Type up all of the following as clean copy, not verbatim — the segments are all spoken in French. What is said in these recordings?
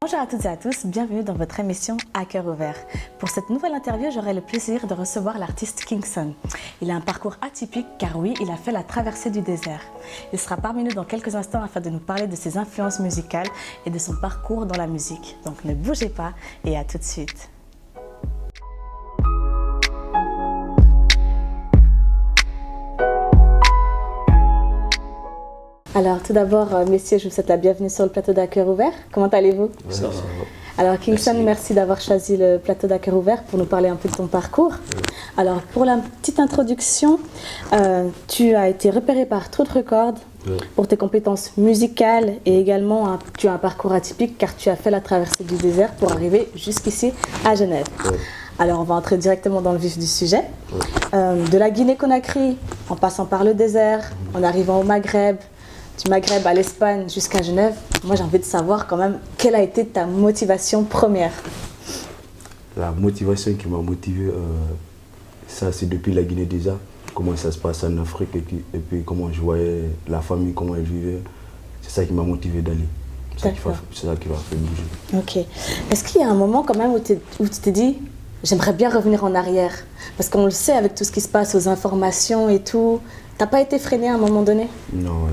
Bonjour à toutes et à tous, bienvenue dans votre émission À cœur ouvert. Pour cette nouvelle interview, j'aurai le plaisir de recevoir l'artiste Kingson. Il a un parcours atypique car oui, il a fait la traversée du désert. Il sera parmi nous dans quelques instants afin de nous parler de ses influences musicales et de son parcours dans la musique. Donc ne bougez pas et à tout de suite. Alors tout d'abord, messieurs, je vous souhaite la bienvenue sur le plateau d'À cœur ouvert. Comment allez-vous? Ça va. Alors Kingson, merci d'avoir choisi le plateau d'À cœur ouvert pour nous parler un peu de ton parcours. Alors pour la petite introduction, tu as été repéré par Truth Records pour tes compétences musicales et également tu as un parcours atypique car tu as fait la traversée du désert pour arriver jusqu'ici à Genève. Alors on va entrer directement dans le vif du sujet. De la Guinée-Conakry, en passant par le désert, en arrivant au Maghreb, du Maghreb à l'Espagne jusqu'à Genève, moi j'ai envie de savoir quand même quelle a été ta motivation première. La motivation qui m'a motivé, ça c'est depuis la Guinée déjà, comment ça se passe en Afrique et puis comment je voyais la famille, comment elle vivait. C'est ça qui m'a motivé d'aller. C'est ça qui m'a fait bouger. Ok. Est-ce qu'il y a un moment quand même où tu t'es dit j'aimerais bien revenir en arrière? Parce qu'on le sait avec tout ce qui se passe aux informations et tout. T'as pas été freiné à un moment donné? Non,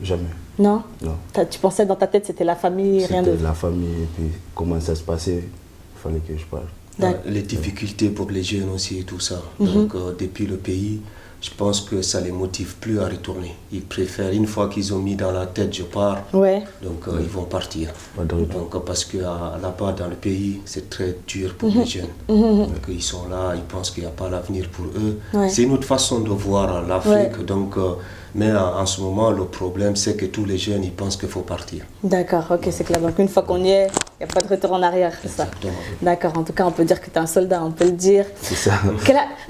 jamais. Non? Non. Tu pensais dans ta tête c'était la famille, rien d'autre? C'était la famille et puis comment ça se passait, il fallait que je parle. Les difficultés pour les jeunes aussi et tout ça. Donc depuis le pays, je pense que ça les motive plus à retourner. Ils préfèrent, une fois qu'ils ont mis dans la tête je pars, donc ils vont partir. Donc parce que là-bas dans le pays, c'est très dur pour les jeunes. Donc ils sont là, ils pensent qu'il n'y a pas l'avenir pour eux. C'est une autre façon de voir l'Afrique. Donc mais en ce moment, le problème, c'est que tous les jeunes, ils pensent qu'il faut partir. D'accord, ok, c'est clair. Donc une fois qu'on y est, il n'y a pas de retour en arrière, c'est ça? D'accord, en tout cas, on peut dire que tu es un soldat, on peut le dire. C'est ça.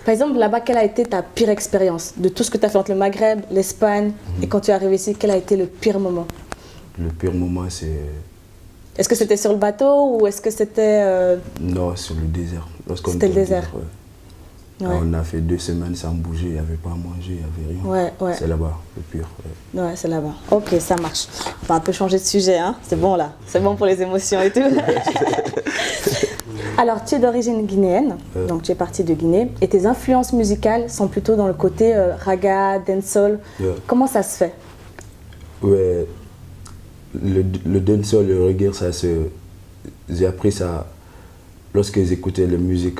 Par exemple, là-bas, quelle a été ta pire expérience? De tout ce que tu as fait entre le Maghreb, l'Espagne, et quand tu es arrivé ici, quel a été le pire moment? Le pire moment, c'est... Est-ce que c'était sur le bateau ou est-ce que c'était... Non, sur le désert. C'était le désert. On a fait 2 semaines sans bouger, il n'y avait pas à manger, il n'y avait rien. C'est là-bas, le pire. Ouais, c'est là-bas. Ok, ça marche. On va un peu changer de sujet, hein. C'est bon là. C'est bon pour les émotions et tout. Alors, tu es d'origine guinéenne, donc tu es parti de Guinée, et tes influences musicales sont plutôt dans le côté raga, dancehall. Comment ça se fait? Ouais, le dancehall, le reggae, j'ai appris ça lorsque j'écoutais la musique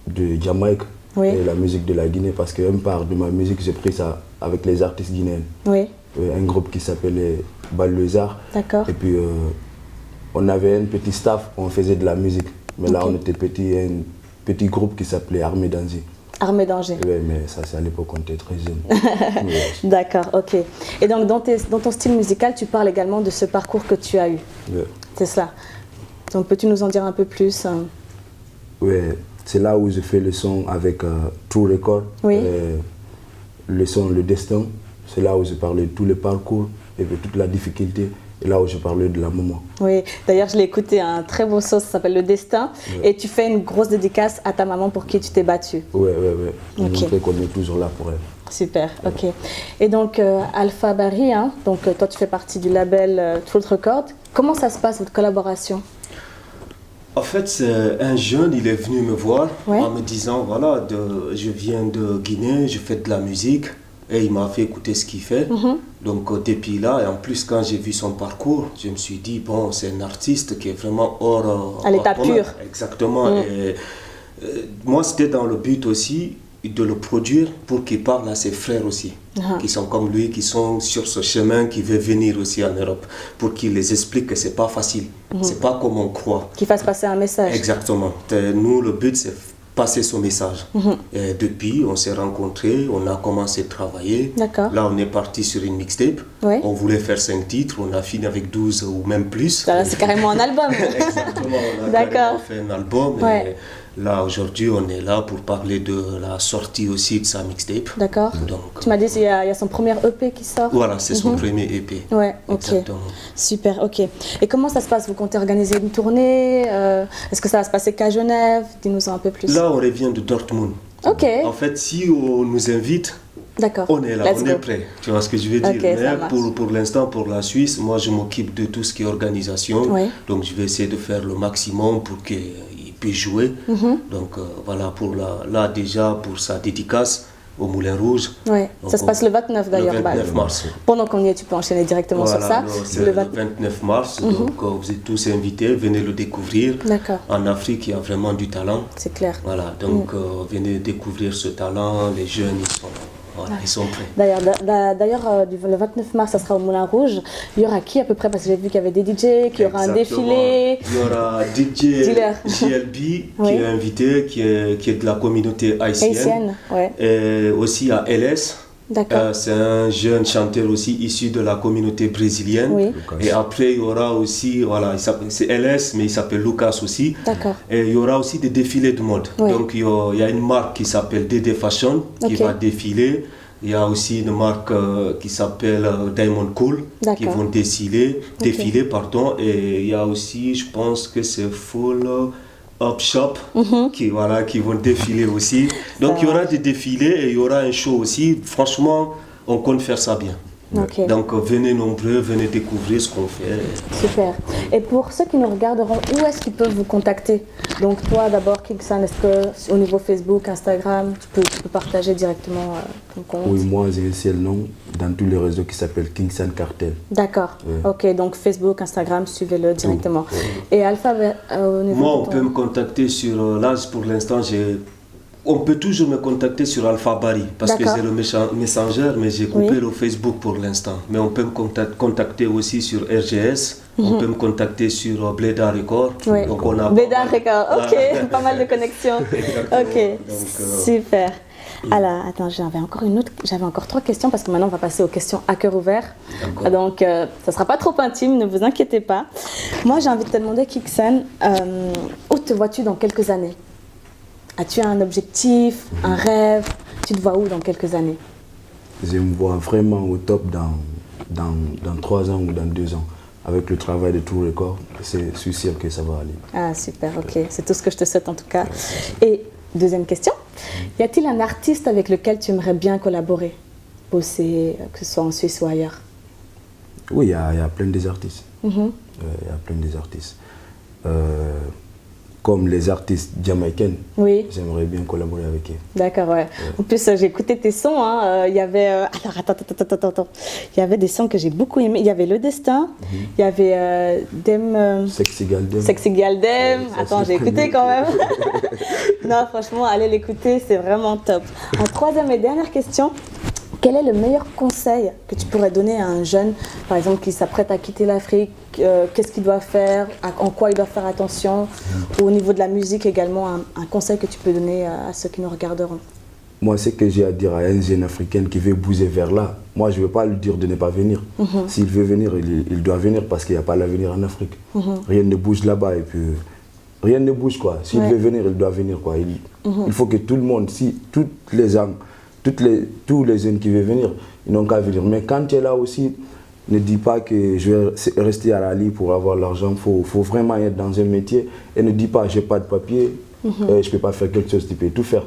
de Jamaïque et la musique de la Guinée, parce qu'une part de ma musique, j'ai pris ça avec les artistes guinéens. Un groupe qui s'appelait Balezar. D'accord. Et puis, on avait un petit staff, on faisait de la musique. Mais là, on était un petit groupe qui s'appelait Armée d'Angers. Armée d'Angers. Oui, mais ça, c'est à l'époque, on était très jeunes. D'accord, ok. Et donc, dans ton style musical, tu parles également de ce parcours que tu as eu. C'est cela. Donc, peux-tu nous en dire un peu plus? Oui, c'est là où je fais le son avec Truth Records. Le son Le Destin. C'est là où je parlais de tous les parcours et de toute la difficulté. Et là où je parlais de la maman. Oui, d'ailleurs je l'ai écouté, un très beau son, ça s'appelle Le Destin. Et tu fais une grosse dédicace à ta maman pour qui tu t'es battue. Oui. Pour montrer qu'on est toujours là pour elle. Super, ok. Et donc Alpha Barry, hein, donc toi tu fais partie du label Truth Records. Comment ça se passe votre collaboration? En fait, c'est un jeune, il est venu me voir en me disant, voilà, je viens de Guinée, je fais de la musique. Et il m'a fait écouter ce qu'il fait. Donc depuis là, et en plus quand j'ai vu son parcours, je me suis dit, bon, c'est un artiste qui est vraiment hors... à l'état pur. Exactement. Et moi, c'était dans le but aussi de le produire pour qu'il parle à ses frères aussi, qui sont comme lui, qui sont sur ce chemin, qui veulent venir aussi en Europe, pour qu'il les explique que c'est pas facile. C'est pas comme on croit. Qu'il fasse passer un message. Exactement. Nous, le but, c'est passer son message. Et depuis, on s'est rencontrés, on a commencé à travailler. Là, on est parti sur une mixtape. On voulait faire 5 titres, on a fini avec 12 ou même plus. C'est carrément un album. Exactement, on a carrément fait un album. Et là, aujourd'hui, on est là pour parler de la sortie aussi de sa mixtape. D'accord. Donc, tu m'as dit qu'il y a son premier EP qui sort. Voilà, c'est son premier EP. Ouais, ok. Exactement. Super, ok. Et comment ça se passe? Vous comptez organiser une tournée? Est-ce que ça va se passer qu'à Genève? Dis-nous un peu plus. Là, on revient de Dortmund. Ok. En fait, si on nous invite, D'accord. On est là, on est prêt. Tu vois ce que je veux dire. Mais pour l'instant, pour la Suisse, moi je m'occupe de tout ce qui est organisation. Oui. Donc je vais essayer de faire le maximum pour qu'il puisse jouer. Donc voilà, là déjà pour sa dédicace au Moulin Rouge. Oui, ça se passe le 29 d'ailleurs. Le 29 mars. Pendant qu'on y est, tu peux enchaîner directement sur ça. C'est le 29 mars, donc vous êtes tous invités, venez le découvrir. D'accord. En Afrique, il y a vraiment du talent. C'est clair. Voilà, donc venez découvrir ce talent, les jeunes, ils sont prêts. D'ailleurs, le 29 mars, ça sera au Moulin Rouge. Il y aura qui à peu près? Parce que j'ai vu qu'il y avait des DJ, qu'il y aura un défilé. Il y aura DJ JLB qui est invité, qui est de la communauté haïtienne. Et aussi à LS. C'est un jeune chanteur aussi issu de la communauté brésilienne. Oui. Et après, il y aura aussi, c'est LS, mais il s'appelle Lucas aussi. D'accord. Et il y aura aussi des défilés de mode. Oui. Donc, il y a une marque qui s'appelle DD Fashion qui va défiler. Il y a aussi une marque qui s'appelle Diamond Cool qui vont défiler. Et il y a aussi, je pense que c'est Full Up Shop qui vont défiler aussi. Donc il y aura des défilés et il y aura un show aussi. Franchement, on compte faire ça bien. Okay. Donc venez nombreux, venez découvrir ce qu'on fait. Super. Et pour ceux qui nous regarderont, où est-ce qu'ils peuvent vous contacter? Donc toi d'abord, Kingson, est-ce que au niveau Facebook, Instagram, tu peux partager directement ton compte? Oui, moi j'ai le nom dans tous les réseaux qui s'appelle Kingson Cartel. D'accord. Ok, donc Facebook, Instagram, suivez-le directement. Et Alpha, au niveau moi, on peut me contacter sur, là pour l'instant on peut toujours me contacter sur Alpha Barry parce que c'est le Messenger, mais j'ai coupé le Facebook pour l'instant. Mais on peut me contacter aussi sur RGS, on peut me contacter sur Bleda Record. Oui. Donc on a Bleda Record, ok, pas mal de connexions. Ok, super. Alors, attends, j'avais encore 3 questions parce que maintenant on va passer aux questions à cœur ouvert. Donc, ça ne sera pas trop intime, ne vous inquiétez pas. Moi, j'ai envie de te demander, Kingson, où te vois-tu dans quelques années? As-tu un objectif, un rêve? Tu te vois où dans quelques années? Je me vois vraiment au top dans 3 ans ou dans 2 ans. Avec le travail de True Record, je suis sûr que ça va aller. Ah super, ok. C'est tout ce que je te souhaite en tout cas. Et deuxième question, y a-t-il un artiste avec lequel tu aimerais bien collaborer, bosser, que ce soit en Suisse ou ailleurs? Oui, il y a plein des artistes. Il y a plein des artistes. Comme les artistes jamaïcaines, j'aimerais bien collaborer avec eux. D'accord, ouais. En plus, j'ai écouté tes sons. Il y avait... alors, attends. Il y avait des sons que j'ai beaucoup aimés. Il y avait Le Destin. Il y avait Sexy Galdem. Sexy Galdem. Attends, j'ai écouté quand même. Non, franchement, allez l'écouter, c'est vraiment top. En troisième et dernière question, quel est le meilleur conseil que tu pourrais donner à un jeune, par exemple, qui s'apprête à quitter l'Afrique? Qu'est-ce qu'il doit faire? En quoi il doit faire attention? Ou au niveau de la musique également, un conseil que tu peux donner à ceux qui nous regarderont? Moi, ce que j'ai à dire à un jeune Africain qui veut bouger vers là, moi, je ne veux pas lui dire de ne pas venir. S'il veut venir, il doit venir parce qu'il n'y a pas l'avenir en Afrique. Rien ne bouge là-bas et puis rien ne bouge, quoi. S'il veut venir, il doit venir, quoi. Il faut que tout le monde, si toutes les âmes, tous les jeunes qui veulent venir, ils n'ont qu'à venir. Mais quand tu es là aussi, ne dis pas que je vais rester à la Lille pour avoir l'argent. Il faut vraiment être dans un métier. Et ne dis pas, je n'ai pas de papier, je ne peux pas faire quelque chose. Tu peux tout faire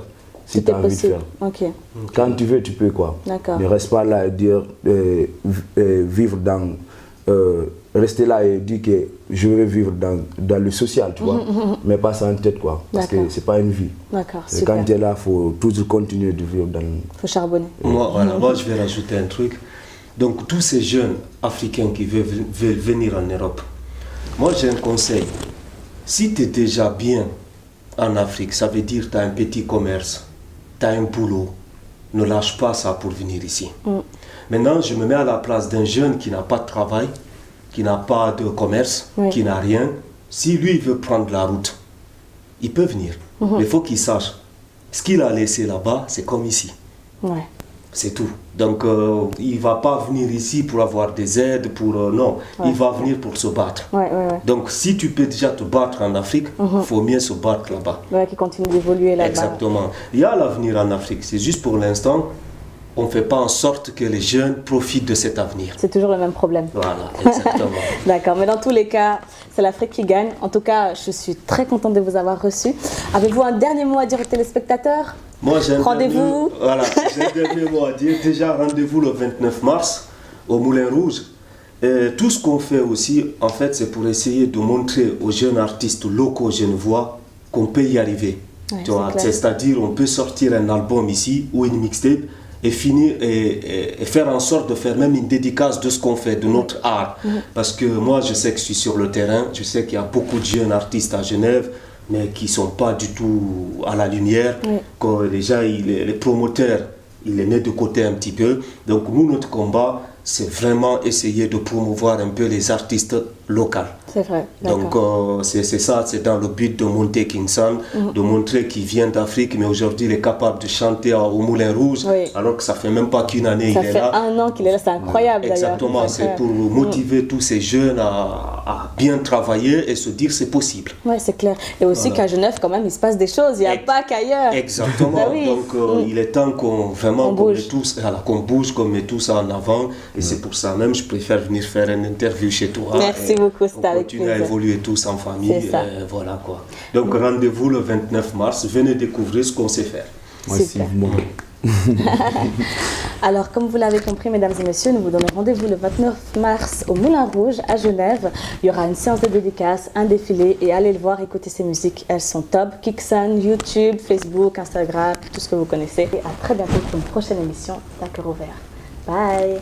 si tu as envie de faire. Quand tu veux, tu peux, quoi. Ne reste pas là et dire, vivre dans... rester là et dire que je veux vivre dans le social, tu vois, mais pas ça en tête, quoi, parce que c'est pas une vie. D'accord, et quand tu es là, il faut toujours continuer de vivre dans... Il faut charbonner. Moi, je vais rajouter un truc. Donc, tous ces jeunes Africains qui veulent venir en Europe, moi, j'ai un conseil. Si tu es déjà bien en Afrique, ça veut dire que tu as un petit commerce, tu as un boulot, ne lâche pas ça pour venir ici. Maintenant, je me mets à la place d'un jeune qui n'a pas de travail, qui n'a pas de commerce, qui n'a rien. Si lui veut prendre la route, il peut venir. Mais il faut qu'il sache, ce qu'il a laissé là-bas, c'est comme ici. C'est tout. Donc, il ne va pas venir ici pour avoir des aides, non. Il va venir pour se battre. Donc, si tu peux déjà te battre en Afrique, il faut mieux se battre là-bas. Qui continue d'évoluer là-bas. Exactement. Il y a l'avenir en Afrique. C'est juste pour l'instant, on ne fait pas en sorte que les jeunes profitent de cet avenir. C'est toujours le même problème. Voilà, exactement. D'accord, mais dans tous les cas, c'est l'Afrique qui gagne. En tout cas, je suis très contente de vous avoir reçu. Avez-vous un dernier mot à dire aux téléspectateurs? Moi, rendez-vous. Voilà, j'ai un dernier mot à dire. Déjà, rendez-vous le 29 mars au Moulin Rouge. Et tout ce qu'on fait aussi, en fait, c'est pour essayer de montrer aux jeunes artistes locaux genevois qu'on peut y arriver. Ouais, c'est-à-dire, on peut sortir un album ici ou une mixtape et finir et faire en sorte de faire même une dédicace de ce qu'on fait, de notre art. Parce que moi, je sais que je suis sur le terrain, je sais qu'il y a beaucoup de jeunes artistes à Genève, mais qui ne sont pas du tout à la lumière. Quand déjà, les promoteurs, ils les mettent de côté un petit peu. Donc, nous, notre combat, c'est vraiment essayer de promouvoir un peu les artistes locaux. C'est vrai. Donc c'est ça, c'est dans le but de monter King Son, de montrer qu'il vient d'Afrique, mais aujourd'hui il est capable de chanter au Moulin Rouge, alors que ça fait même pas qu'une année il est là. Ça fait 1 an qu'il est là, c'est incroyable d'ailleurs. Exactement, c'est pour motiver tous ces jeunes à bien travailler et se dire c'est possible. Oui, c'est clair. Et aussi qu'à Genève, quand même, il se passe des choses, il n'y a pas qu'ailleurs. Exactement, donc il est temps qu'on bouge, qu'on met tout ça en avant. Et c'est pour ça même, je préfère venir faire une interview chez toi. Merci beaucoup, c'était avec plaisir. On continue à évoluer tous en famille. Voilà quoi. Donc rendez-vous le 29 mars. Venez découvrir ce qu'on sait faire. Massivement. Alors, comme vous l'avez compris, mesdames et messieurs, nous vous donnons rendez-vous le 29 mars au Moulin Rouge à Genève. Il y aura une séance de dédicaces, un défilé et allez le voir, écoutez ces musiques, elles sont top. Kixon, YouTube, Facebook, Instagram, tout ce que vous connaissez. Et à très bientôt pour une prochaine émission d'À Cœur Ouvert. Bye.